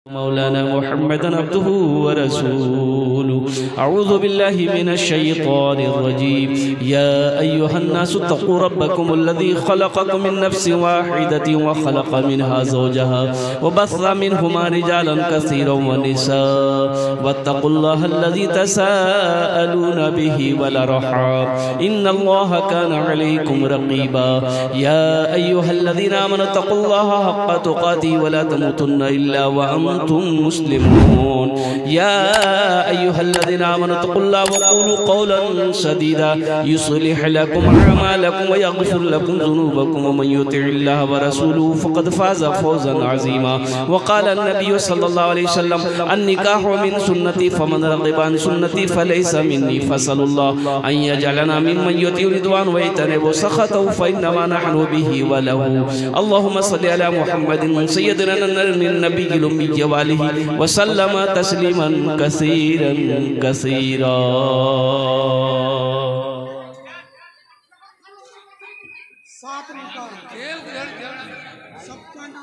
मौलाना Muhammadan अब्दुहु व रसूलुहु अऊज़ु बिल्लाहि मिनश शैतानिर रजीम या अय्युहन्नासु तक़ू रब्बकुमुल्लज़ी ख़लक़कुम मिन नफ्सिन वाहिदतिन व ख़लक़ मिनहा ज़ौजहा व बस्सा मिनहुमा रिजालन कसीरन व निसाअ वत्तक़ुल्लाहल्लज़ी तसाअलूना बिही वल अर्हाम इन्नल्लाहा काना अलैकुम रक़ीबा या अय्युहल्लज़ीना आमनु तक़ुल्लाहा हक़्क़ तुक़ातिही व ला तमूतुन्ना इल्ला व तुम मुस्लिमून या अय्युहल्लज़ीना आमनु तक़ुल्लाह व क़ूलू क़ौलन सदीदा युस्लिह लकुम अअमालकुम व यग़फ़िर लकुम ज़ुनूबकुम व मन युतिइल्लाह व रसूलहु फ़क़द फ़ाज़ फ़ौज़न अज़ीमा व क़ाल अन्नबिय्यु सल्लल्लाहु अलैहि वसल्लम अन्निकाहु मिन सुन्नती फमन रग़िबा अन सुन्नती फ़लैसा मिन्नी फसलुल्लाह अन यजअलना मिम्मन युतिउ रिदवान व यतनबु सख़तहु फ़इन्नमा नहनु बिही व लहु अल्लाहुम्मा सल्लि अला मुहम्मदिन सय्यिदिना नबिय्यिल उम्मी वालिही वसल्लम तस्लीमन कसीरन कसीरा।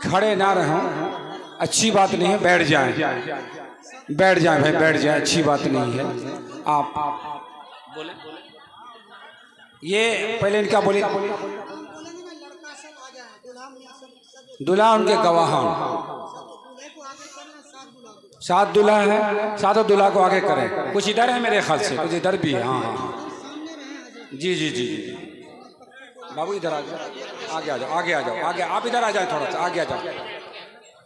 खड़े ना रहो, अच्छी बात नहीं है, बैठ जाएं, बैठ जाएं भाई, बैठ जाएं, अच्छी बात नहीं है। आप बोले ये पहले इनका बोले, दूल्हा उनके गवाह, सात दूल्हा है, सातों दूल्हा को आगे करें। कुछ इधर है मेरे ख्याल से, कुछ इधर भी है। हाँ हाँ जी जी जी जी बाबू इधर आ जाओ, आगे आ जाओ, आगे आ जाओ, आगे आप इधर आ जाए, थोड़ा सा आगे आ जाओ।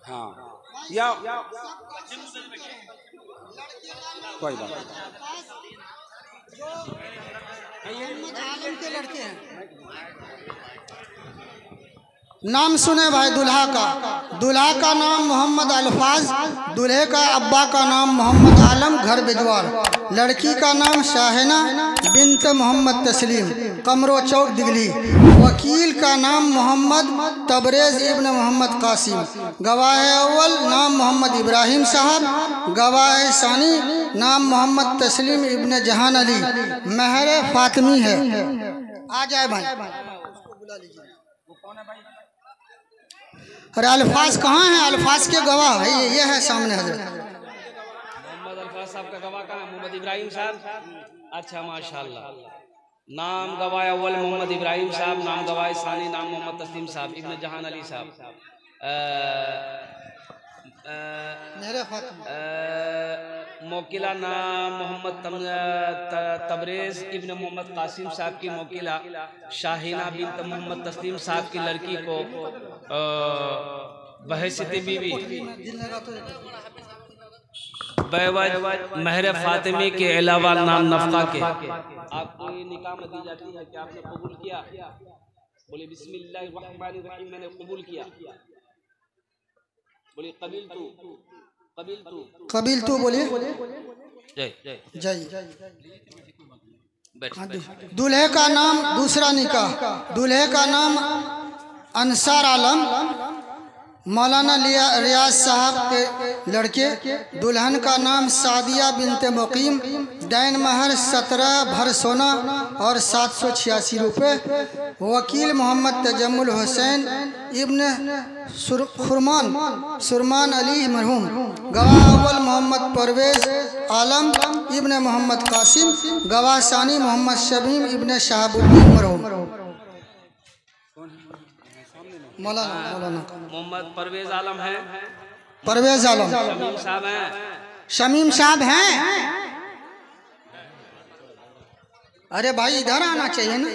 हाँ या कोई बात के लड़के हैं। नाम सुने भाई दूल्हा का। दूल्हा का नाम मोहम्मद अल्फाज, दूल्हे का अब्बा का नाम मोहम्मद आलम, घर बिजवार। लड़की का नाम शाहिना बिन्त मोहम्मद तस्लीम, कमरो चौक दिगली। वकील का नाम मोहम्मद तबरेज इब्न मोहम्मद कासिम। गवाह अव्वल नाम मोहम्मद इब्राहिम साहब। गवाह सानी नाम मोहम्मद तस्लीम इब्न जहान अली। महर फातिमी है। आ जाए भाई, बुला लीजिए। अरे अल्फाज कहाँ हैं? अल्फाज के गवाह है, ये है सामने हजरत। मोहम्मद अल्फाज साहब का गवाह कहाँ है? मोहम्मद इब्राहिम साहब। अच्छा माशाल्लाह। नाम गवाह अव्वल मोहम्मद इब्राहिम साहब, नाम गवाह सानी नाम मोहम्मद तस्लीम साहब इब्न जहान अली साहब। मौकिला नाम मोहम्मद तबरेज इब्न मोहम्मद कासिम साहब की मौकिला शाहिना बिन्त मोहम्मद तस्लीम साहब की लड़की को बहैसियत बीवी महर फातिमी के अलावा नाम नफ़क़ा के आपको ये निकाह में दी जाती है कि आपने कबूल किया? बोले बिस्मिल्लाहिर्रहमानिर्रहीम, मैंने कबूल किया। बोले कबील तू बोलिए जय जय। दूल्हे का नाम, दूसरा निकाह, दूल्हे का नाम अंसार आलम मौलाना रियाज साहब के लड़के। दुल्हन का नाम सादिया बिनते मुकीम। दैन महर 17 भर सोना और 786 रुपये। वकील मोहम्मद तजम्मुल हुसैन इब्न सुरमान अली मरहूम। गवाह अव्वल मोहम्मद परवेज आलम इब्न मोहम्मद कासिम। गवाह सानी मोहम्मद शबीम इब्न शहाबुद्दीन मरहूम। मौलाना मोहम्मद परवेज आलम है, परवेज आलम। शमीम साहब हैं, शमीम साहब हैं। अरे भाई इधर आना चाहिए ना।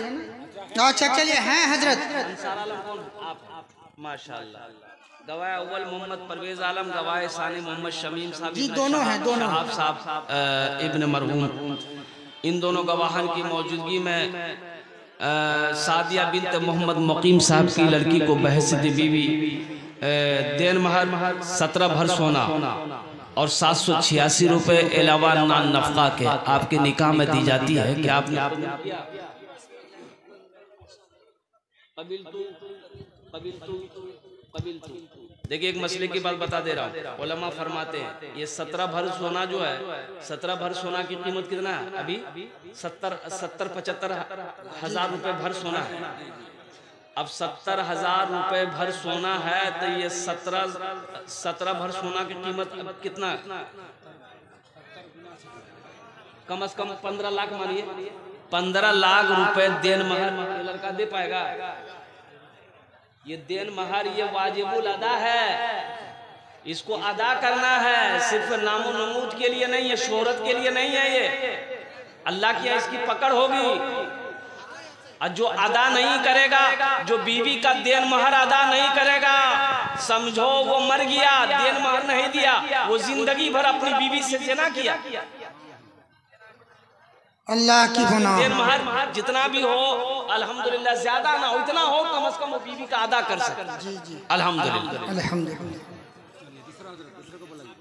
अच्छा चलिए, हैं हजरत। अंसार आलम कौन? आप माशाल्लाह। गवाह अव्वल मोहम्मद परवेज आलम, गवाह सानी मोहम्मद शमीम साहब जी, दोनों हैं, दोनों साहब इब्न मरहूम। इन दोनों गवाहन की मौजूदगी में सादिया बिन्त मोहम्मद मुकीम साहब की लड़की को बहैसियत बीवी देन महर 17 भर सोना और 786 रुपये अलावा नान नफ़क़ा के आपके निकाह में दी जाती है कि आपने देखिए एक मसले की बात बता दे रहा हूँ। उलमा फरमाते हैं ये 17 भर सोना जो है, 17 भर सोना की कीमत कितना है? अभी 70-75 हज़ार रुपये भर सोना है। अब 70,000 रुपए भर सोना है तो ये 17 भर सोना की कीमत अब कितना, कम से कम 15 लाख मानिए। 15 लाख रुपए देन महर लड़का दे पाएगा? ये देन महर ये वाजिबुल अदा है, इसको अदा करना है, सिर्फ नामो नमूद के लिए नहीं है, शोहरत के लिए नहीं है। ये अल्लाह की इसकी पकड़ होगी। और जो अदा नहीं करेगा, जो बीवी का देन महर अदा नहीं करेगा, समझो वो मर गया, देन महर नहीं दिया, वो जिंदगी भर अपनी बीवी से ज़िना किया। अल्लाह की गुनाह। देन महर जितना भी हो अल्हम्दुलिल्लाह, ज्यादा ना हो, इतना हो कम से कम वो बीवी का अदा कर सके। अल्हम्दुलिल्लाह अल्हम्दुलिल्लाह।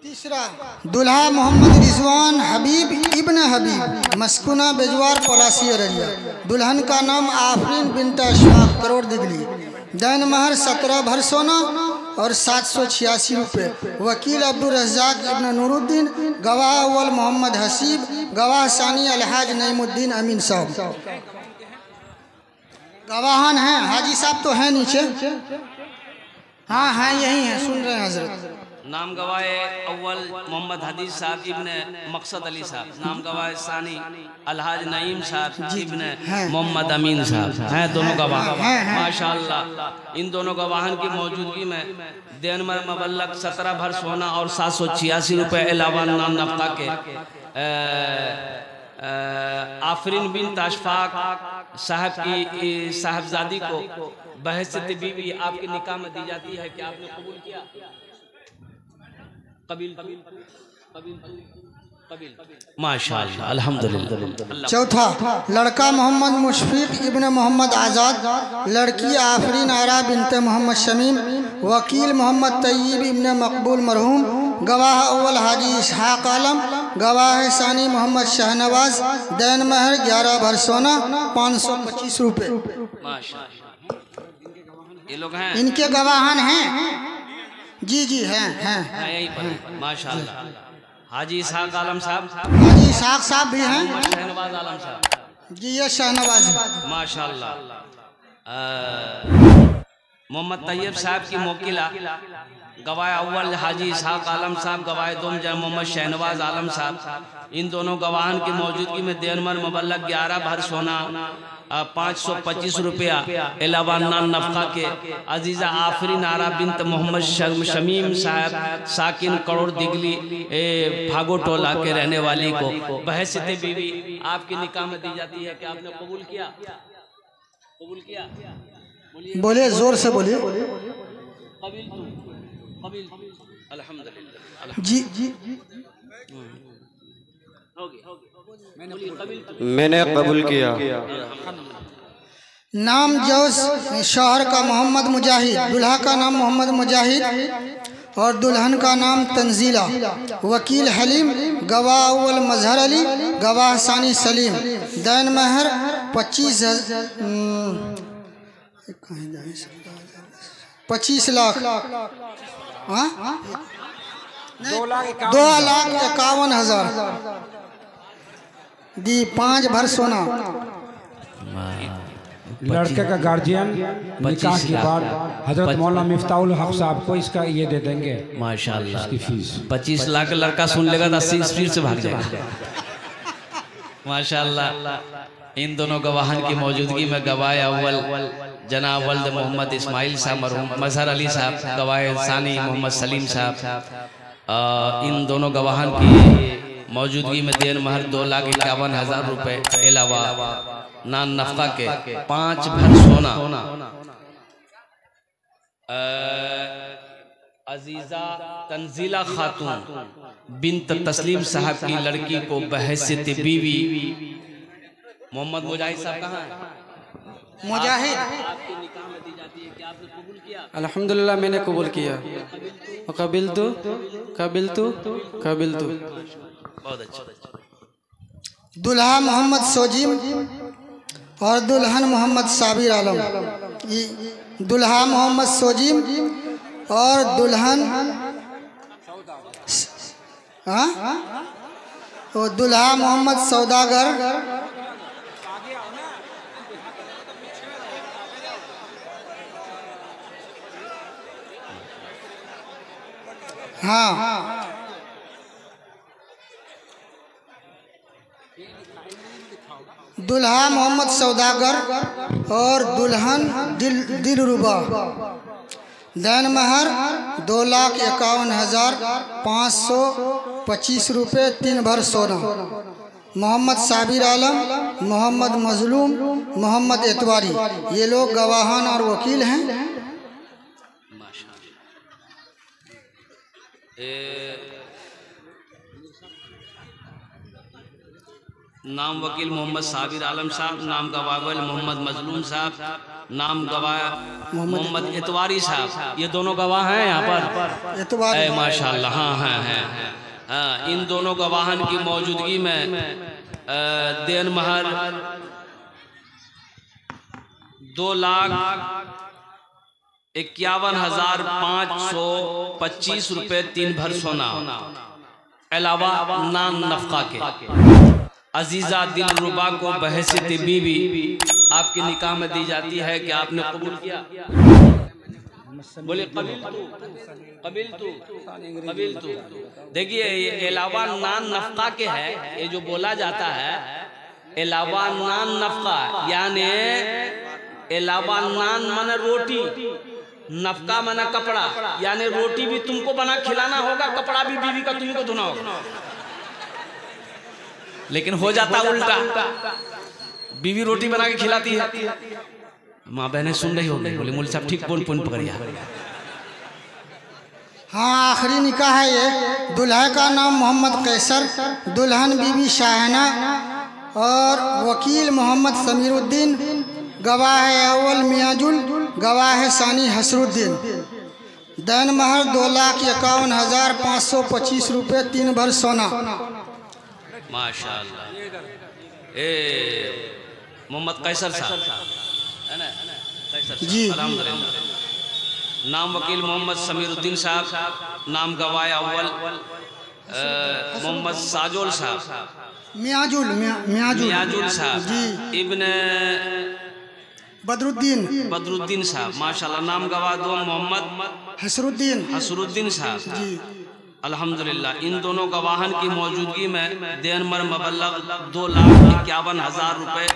तीसरा, दुल्हा मोहम्मद रिजवान हबीब इब्न हबीब, मस्कुना बेजवार पलासी अररिया। दुल्हन का नाम आफरीन बिन्त अशफाक, करोड़ दिगली। दैन महर 17 भर सोना और 786 रुपये। वकील अब्दुल रज़्ज़ाक इब्न नूरुद्दीन, गवाह अव्वल मोहम्मद हसीब, गवाह सानी अलहाज नईमुद्दीन अमीन साहब। गवाहान हैं, हाजी साहब तो हैं नीचे। हाँ हाँ यही हैं, सुन रहे हैं हजरत। नाम गवाए अव्वल मोहम्मद हदीस साहब इब्ने मकसद अली साहब, नाम गवाए सानी अलहाज नईम साहब इब्ने मोहम्मद अमीन साहब हैं, दोनों गवाह माशाअल्लाह। इन दोनों गवाहन की मौजूदगी में देन में मबल्लग 17 भर सोना और 786 रुपये अलावा नाम नफ़ा के आफरीन बिन अशफाक साहब की साहबजादी को बहैसियत बीवी आपके निकाह में दी जाती है कि आपने कबूल किया? माशाअल्लाह, अल्हम्दुलिल्लाह। चौथा, लड़का मोहम्मद मुशफिक इब्न मोहम्मद आज़ाद, लड़की आफरीन आरा बिनते मोहम्मद शमीम। वकील मोहम्मद तैयब इब्न मकबूल मरहूम, गवाह अव्वल हाजी इसहाक आलम, गवाह सानी मोहम्मद शाहनवाज। दैन महर 11 भर सोना 525 रुपये। ये लोग हैं, इनके गवाहान हैं। जी जी हैं यही पर माशाअल्लाह। हाजी इसहाक आलम साहब, हाजी इसहाक साहब भी हैं। शहनवाज आलम साहब, जी ये शहनवाज माशाअल्लाह। मोहम्मद तैयब साहब की मोकिला गवाह अव्वल हाजी इसहाक आलम साहब, गवाह दुम मोहम्मद शहनवाज आलम साहब। इन दोनों गवाहन की मौजूदगी में देनमर मुबल्लग 11 भर सोना 525 रुपया अलावा नान नफ़ा के अजीज़ा आफरीन आरा बिन्त मोहम्मद शमीम साहब साकिन करोड़ दिगली भागो टोला के रहने वाली को बहैसियत बीवी आपकी निकाह में दी जाती है कि आपने कबूल किया? कबूल किया? बोले जोर से बोलिए। अल्हम्दुलिल्लाह। जी मैंने कबूल किया। नाम जोश शौहर का मोहम्मद मुजाहिद, दुल्हा का नाम मोहम्मद मुजाहिद और दुल्हन का नाम तंजीला। वकील हलीम, गवाह अव्वल मजहर अली, गवाह सानी सलीम। दैन महर 25 लाख। हाँ 2,51,000 दी। 5 भर सोना। लड़के का गार्जियन निकाह के बाद हजरत मौलाना मिफ्ताहुल हक साहब को इसका ये दे देंगे माशाअल्लाह इसकी फीस। 25 लाख का लड़का सुन लेगा तो 80 स्पीड से भाग जाएगा। माशाअल्लाह। इन दोनों गवाहन की मौजूदगी में गवाह अव्वल जनाब वल्द मोहम्मद इस्माइल साहब मरहूम मजहर अली साहब, गवाह सानी मोहम्मद सलीम साहब। इन दोनों गवाहन की मौजूदगी में देन महर 2,51,000 रुपये अलावा नान नफ़ा के 5 भर सोना अजीज़ा तंजीला खातून बिन्त तस्लीम साहब की लड़की को बहैसियत बीवी। मोहम्मद मुजाहिद साहब कहाँ हैं? मुजाहिद आपके निकाह में दी जाती है कि आपने कबूल किया? अल्हम्दुलिल्लाह मैंने कबूल किया। कबिल तो बहुत अच्छा। दुल्हा मोहम्मद सोजिम और दुल्हन मोहम्मद साबिर आलम। दुल्हा मोहम्मद सोजिम और दुल्हन और दुल्हा मोहम्मद सौदागर हाँ, दुल्हा मोहम्मद सौदागर और दुल्हन दिलरुबा। दैन महर 2,51,525 रुपये 3 भर सोना। मोहम्मद साबिर आलम, मोहम्मद मजलूम, मोहम्मद एतवारी, ये लोग गवाहान और वकील हैं। नाम वकील मोहम्मद साबिर आलम साहब, नाम गवाह मोहम्मद मजलूम साहब, नाम गवाह मोहम्मद एतवारी साहब, ये दोनों गवाह हैं यहाँ पर। माशाल्लाह, हाँ हाँ हाँ हाँ। इन दोनों गवाहन की मौजूदगी में देन महर 2,51,525 रुपये 3 भर सोना, अलावा नान नफका के। अजीज़ा दिलरुबा को बहैसियत बीवी आपकी निकाह में दी जाती है कि आपने कबूल किया? बोले कबिल तू। देखिए, ये अलावा नान नफका के है, ये जो बोला जाता है अलावा नान नफका, यानी अलावा नान माने रोटी, नफका माने कपड़ा, यानी रोटी भी तुमको बना खिलाना होगा, कपड़ा भी बीवी का तुमको धोना होगा। लेकिन हो जाता उल्टा, बीवी रोटी बना के खिलाती है। माँ बहनें सुन रही होगी, बोले मौलवी साहब ठीक पॉइंट पकड़िया। हाँ, आखिरी निकाह है ये। दुल्हा का नाम मोहम्मद कैसर, दुल्हन बीबी शाहना और वकील मोहम्मद समीरुद्दीन, गवाह है अव्वल मियाजुल, गवाह है सानी हसरुद्दीन। दैन महर 2,51,525 रुपये 3 भर सोना। माशाअल्लाह। मोहम्मद कैसर साहब है ना? जी। नाम वकील मोहम्मद समीरुद्दीन साहब, नाम गवाह अव्वल मोहम्मद साजुल साहब, मियाजुल साहब जी, इब्न बदरुद्दीन साहब, माशाल्लाह। नाम गवाह दो मोहम्मद हसरुद्दीन साहब जी। अल्हम्दुलिल्लाह, इन दोनों गवाहन की मौजूदगी में देन मर मबल्लग 2,51,000 रुपये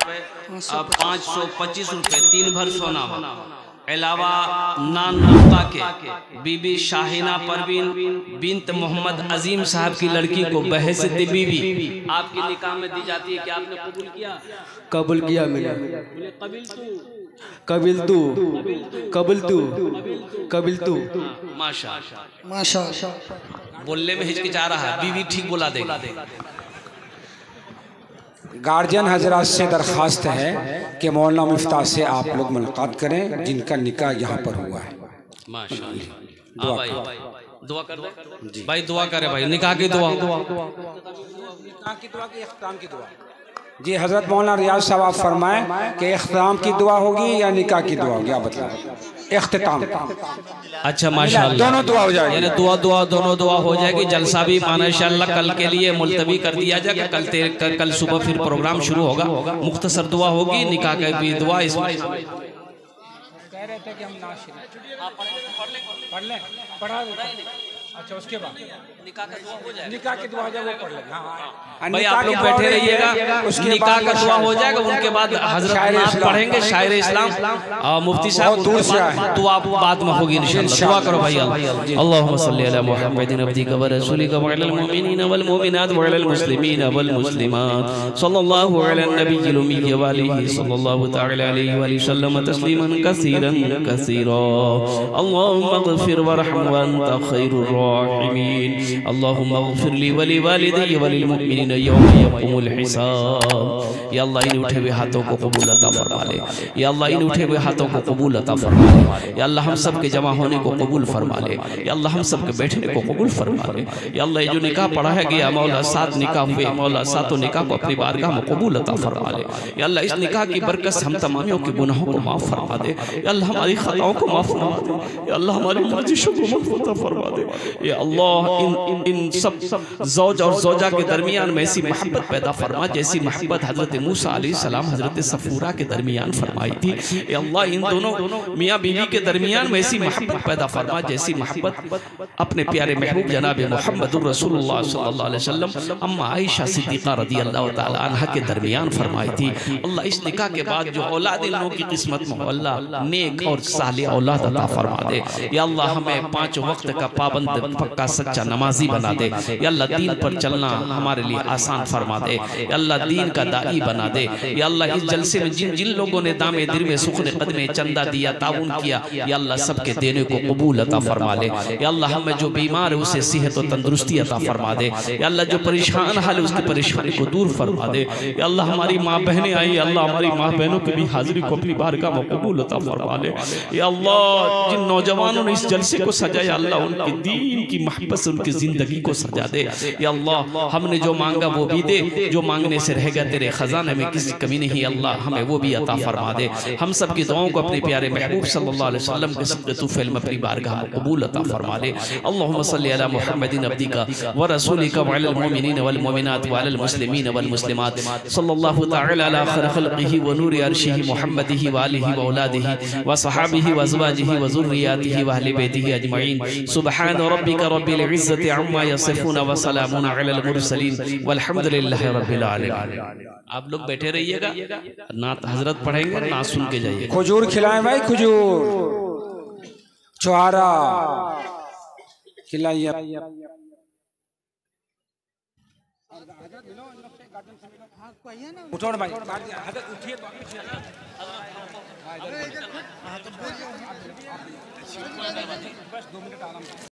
525 रुपये 3 भर सोना, अलावा नान नफका के बीबी शाहिना परवीन बिन्त मोहम्मद अजीम साहब की लड़की को बहैसियत बीवी आपकी निकाह में दी जाती है कि आपने कबूल किया? कबूल किया मैंने। कबिल तू। माशाअल्लाह। बोलने में हिचकिचा रहा है, बीवी ठीक बोला देगा। गार्जियन हजरात से दरख्वास्त है कि मौलाना मिफ्ताह से आप लोग मुलाकात करें, जिनका निकाह यहाँ पर हुआ है। माशाअल्लाह। भाई दुआ कर दे भाई, दुआ करे भाई, निकाह की दुआ, जी। हजरत मौलाना रियाज साहब आप फरमाएं कि इख्तिताम की दुआ होगी या निकाह की दुआ होगी, आप बताएं। इख्तिताम। अच्छा, माशाअल्लाह, दोनों दुआ हो जाएगी। यानी दोनों दुआ हो जाएगी। जलसा भी माशाअल्लाह कल के लिए मुलतवी कर दिया जाएगा। कल सुबह फिर प्रोग्राम शुरू होगा, मुख्तसर दुआ होगी, निकाह की भी दुआ। इसमें कह रहे थे कि हम पढ़ा अच्छा, उसके बाद निकाह की दुआ हो जाएगा। निकाह की दुआ हो जाएगा, वो पढ़ लेंगे। हाँ भाई, आप लोग बैठे रहिएगा, निकाह का दुआ हो जाएगा। उनके बाद हजरत पढ़ेंगे शायर इस्लाम और मुफ्ती साहब, दुआ बाद में होगी इंशाअल्लाह। दुआ करो भाई। अल्लाहुम्मा सल्ली अला मुहम्मदिन अब्दिका व रसूलिका व अलल मुमिनीना वल मुमिनात व अलल मुस्लिमीना वल मुस्लिमात सल्लल्लाहु अला नबिय्यिल उम्मी व आलिहि सल्लल्लाहु तआला अलैहि व सल्लम तस्लीमन कसीरन कसीरा। अल्लाहुम्मा इग़फिर वरहम व अंत खैरुर राहिमीन। अल्लाहुम्मा इग़फिर ली व लिवालिदैया व लिलमुमिनीना यौम यक़ूमुल हिसाब। या अल्लाह, इन उठे हुए हाथों को कबूल अता फरमा ले। या अल्लाह, इन उठे हुए हाथों को कबूल अता फरमा ले। या अल्लाह, हम सब के जमा होने को कबूल फरमा ले। या अल्लाह, हम सब के बैठने को कबूल फरमा ले। या अल्लाह, ये जो निकाह पढ़ा है गया मौला, 7 निकाह हुए मौला, 7 निकाह को अपनी बारगाह में कबूल अता फरमा ले। या अल्लाह, इस निकाह की बरकत से हम तमामियों के गुनाहों को माफ़ फरमा दे। या अल्लाह, हमारी खताओं को माफ़ फरमा दे। या अल्लाह, हमारी लर्जिशों को माफ़ फरमा दे। या अल्लाह इन सब ज़ौज और ज़ौजा के दरमियान में ऐसी मोहब्बत पैदा फरमा जैसी मोहब्बत हज़रत मूसा अलैहिस्सलाम हज़रत सफूरा के दरमियान फरमाई थी। या अल्लाह इन दोनों मियाँ बीवी के दरमियान में ऐसी मोहब्बत पैदा फरमा जैसी मोहब्बत अपने प्यारे महबूब जनाब मोहम्मद रसूलुल्लाह सल्लल्लाहु अलैहि वसल्लम अम्मा आयशा सिद्दीक़ा रज़ियल्लाहु ताला अन्हा के दरमियान फरमाई थी। अल्लाह इस निकाह के बाद जो औलाद इन लोगों की किस्मत में अल्लाह नेक और सालेह औलाद अता फरमा दे। या अल्लाह हमें 5 वक्त का पाबंद पक्का सच्चा नमाजी बना दे। या अल्लाह दीन पर चलना हमारे लिए आसान फरमा दे। या अल्लाह दीन का दाई बना दे। या अल्लाह इस जलसे में जिन जिन लोगों ने दामे दिल में सुखने कदमे चंदा दिया ताउन किया या अल्लाह सबके देने को कबूल अता फरमा ले। या अल्लाह हमें जो बीमार है उसे सेहत और तंदुरुस्ती अता फरमा दे। या अल्लाह जो परेशान हाल है उसकी परेशानी को दूर फरमा दे। या अल्लाह हमारी माँ बहनें आई अल्लाह हमारी माँ बहनों की भी हाजिरी को अपनी बारगाह में कबूल अता फरमा ले। या अल्लाह जिन नौजवानों ने इस जलसे को सजाया अल्लाह उनके दीन की मोहब्बत से उनकी जिंदगी को सजा दे। या अल्लाह हमने जो मांगा वो भी दे, जो मांगने से रह गया तेरे खजाने में किसी कमी नहीं अल्लाह हमें वो भी अता फरमा दे। हम सब की दुआओं को अपने प्यारे महबूब सल्लल्लाहु अलैहि वसल्लम के सदक़े तुफ़ैल में अपनी बारगाह में कबूल अता फरमा ले। अल्लाहुम्मा सल्लि अला मुहम्मदिन अब्दिका व रसूलिका व अलल मुमिनीन वल मुमिनात व अलल मुस्लिमीन वल मुस्लिमात सल्लल्लाहु तआला अला खैर खल्क़िही व नूरि अर्शिही मुहम्मदिही व आलिही व औलादिही व सहाबिही व अज़वाजिही व ज़ुर्रिय्यातिही व अहलि बैतिही अजमईन। सुब्हान रब्बिका रब्बिल इज़्ज़ति अम्मा यसिफून व सलामुन अलल मुरसलीन वल्हम्दुलिल्लाहि रब्बिल आलमीन। आप लोग बैठे रहिएगा, नात हजरत पढ़ेंगे, नात सुन के जाइए। खजूर खिलाएं भाई, खजूर छुहारा खिलाइए। उठो भाई, हजरत उठिए तो बस 2 मिनट आराम।